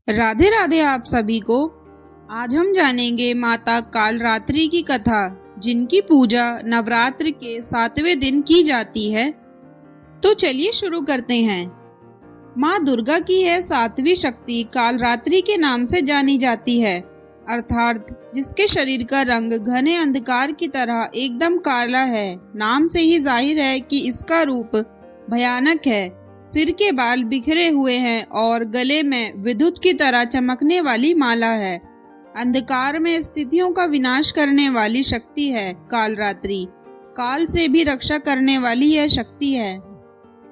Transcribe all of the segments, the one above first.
राधे राधे आप सभी को। आज हम जानेंगे माता कालरात्रि की कथा, जिनकी पूजा नवरात्र के 7वें दिन की जाती है। तो चलिए शुरू करते हैं। माँ दुर्गा की यह 7वीं शक्ति कालरात्रि के नाम से जानी जाती है, अर्थात जिसके शरीर का रंग घने अंधकार की तरह एकदम काला है। नाम से ही जाहिर है कि इसका रूप भयानक है। सिर के बाल बिखरे हुए हैं और गले में विद्युत की तरह चमकने वाली माला है। अंधकार में स्थितियों का विनाश करने वाली शक्ति है कालरात्रि। काल से भी रक्षा करने वाली यह शक्ति है।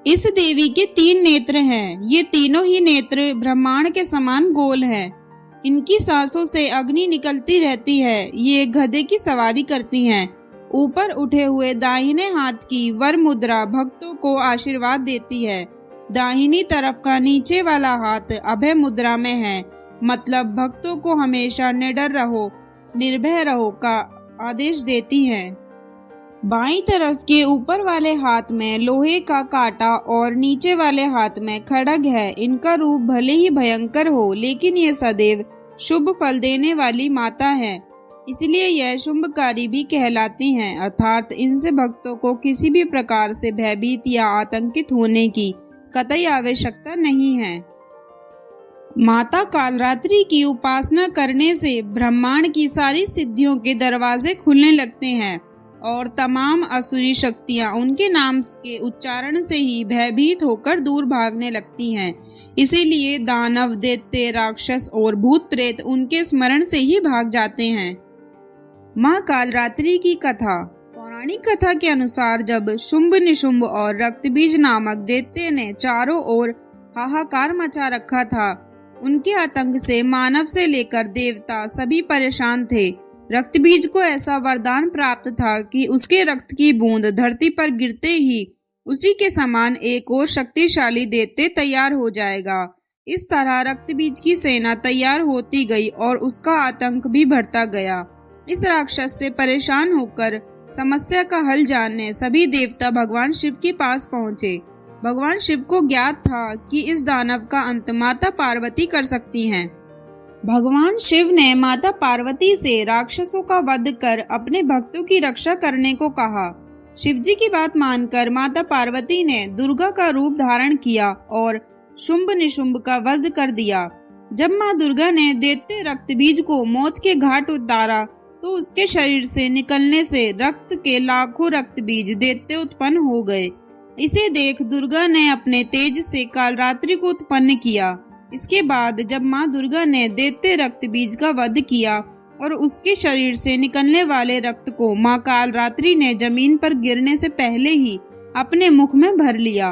इस देवी के 3 नेत्र हैं। ये तीनों ही नेत्र ब्रह्मांड के समान गोल हैं। इनकी सांसों से अग्नि निकलती रहती है। ये गधे की सवारी करती हैं। ऊपर उठे हुए दाहिने हाथ की वर मुद्रा भक्तों को आशीर्वाद देती है। दाहिनी तरफ का नीचे वाला हाथ अभय मुद्रा में है, मतलब भक्तों को हमेशा निडर रहो, निर्भय रहो का आदेश देती है। बाईं तरफ के ऊपर वाले हाथ में लोहे का कांटा और नीचे वाले हाथ में खड्ग है। इनका रूप भले ही भयंकर हो, लेकिन ये सदैव शुभ फल देने वाली माता है, इसलिए यह शुभकारी भी कहलाती हैं। अर्थात इनसे भक्तों को किसी भी प्रकार से भयभीत या आतंकित होने की कतई आवश्यकता नहीं है। माता कालरात्रि की उपासना करने से ब्रह्मांड की सारी सिद्धियों के दरवाजे खुलने लगते हैं और तमाम असुरी शक्तियां उनके नाम के उच्चारण से ही भयभीत होकर दूर भागने लगती हैं। इसीलिए दानव, दैत्य, राक्षस और भूत प्रेत उनके स्मरण से ही भाग जाते हैं। माँ कालरात्रि की कथा। पौराणिक कथा के अनुसार जब शुंभ, निशुंभ और रक्तबीज नामक दैत्य ने चारों ओर हाहाकार मचा रखा था, उनके आतंक से मानव से लेकर देवता सभी परेशान थे। रक्तबीज को ऐसा वरदान प्राप्त था कि उसके रक्त की बूंद धरती पर गिरते ही उसी के समान एक और शक्तिशाली दैत्य तैयार हो जाएगा। इस तरह रक्तबीज की सेना तैयार होती गई और उसका आतंक भी बढ़ता गया। इस राक्षस से परेशान होकर समस्या का हल जानने सभी देवता भगवान शिव के पास पहुँचे। भगवान शिव को ज्ञात था कि इस दानव का अंत माता पार्वती कर सकती हैं। भगवान शिव ने माता पार्वती से राक्षसों का वध कर अपने भक्तों की रक्षा करने को कहा। शिव जी की बात मानकर माता पार्वती ने दुर्गा का रूप धारण किया और शुंभ निशुंभ का वध कर दिया। जब माँ दुर्गा ने दैत्य रक्तबीज को मौत के घाट उतारा तो उसके शरीर से निकलने से रक्त के लाखों रक्तबीज दैत्य उत्पन्न हो गए। इसे देख दुर्गा ने अपने तेज से कालरात्रि को उत्पन्न किया। इसके बाद जब माँ दुर्गा ने दैत्य रक्तबीज का वध किया और उसके शरीर से निकलने वाले रक्त को माँ कालरात्रि ने जमीन पर गिरने से पहले ही अपने मुख में भर लिया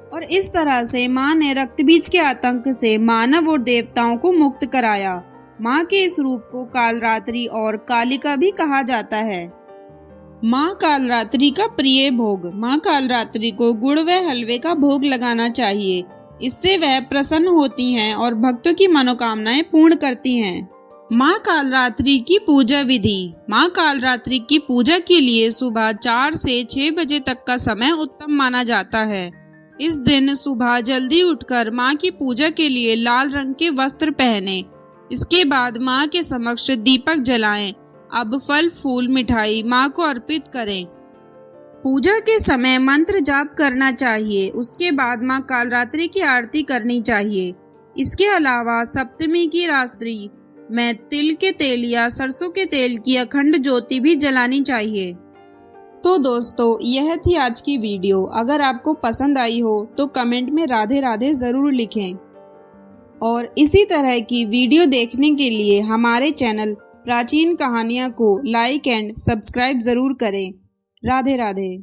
और इस तरह से माँ ने रक्तबीज के आतंक से मानव और देवताओं को मुक्त कराया। माँ के इस रूप को कालरात्रि और कालिका भी कहा जाता है। माँ कालरात्रि का प्रिय भोग। माँ कालरात्रि को गुड़ व हलवे का भोग लगाना चाहिए। इससे वह प्रसन्न होती हैं और भक्तों की मनोकामनाएं पूर्ण करती हैं। माँ कालरात्रि की पूजा विधि। माँ कालरात्रि की पूजा के लिए सुबह 4 से 6 बजे तक का समय उत्तम माना जाता है। इस दिन सुबह जल्दी उठकर माँ की पूजा के लिए लाल रंग के वस्त्र पहने। इसके बाद माँ के समक्ष दीपक जलाएं। अब फल, फूल, मिठाई माँ को अर्पित करें। पूजा के समय मंत्र जाप करना चाहिए। उसके बाद माँ कालरात्रि की आरती करनी चाहिए। इसके अलावा सप्तमी की रात्रि में तिल के तेल या सरसों के तेल की अखंड ज्योति भी जलानी चाहिए। तो दोस्तों, यह थी आज की वीडियो। अगर आपको पसंद आई हो तो कमेंट में राधे राधे जरूर लिखें और इसी तरह की वीडियो देखने के लिए हमारे चैनल प्राचीन कहानियाँ को लाइक एंड सब्सक्राइब जरूर करें। राधे राधे।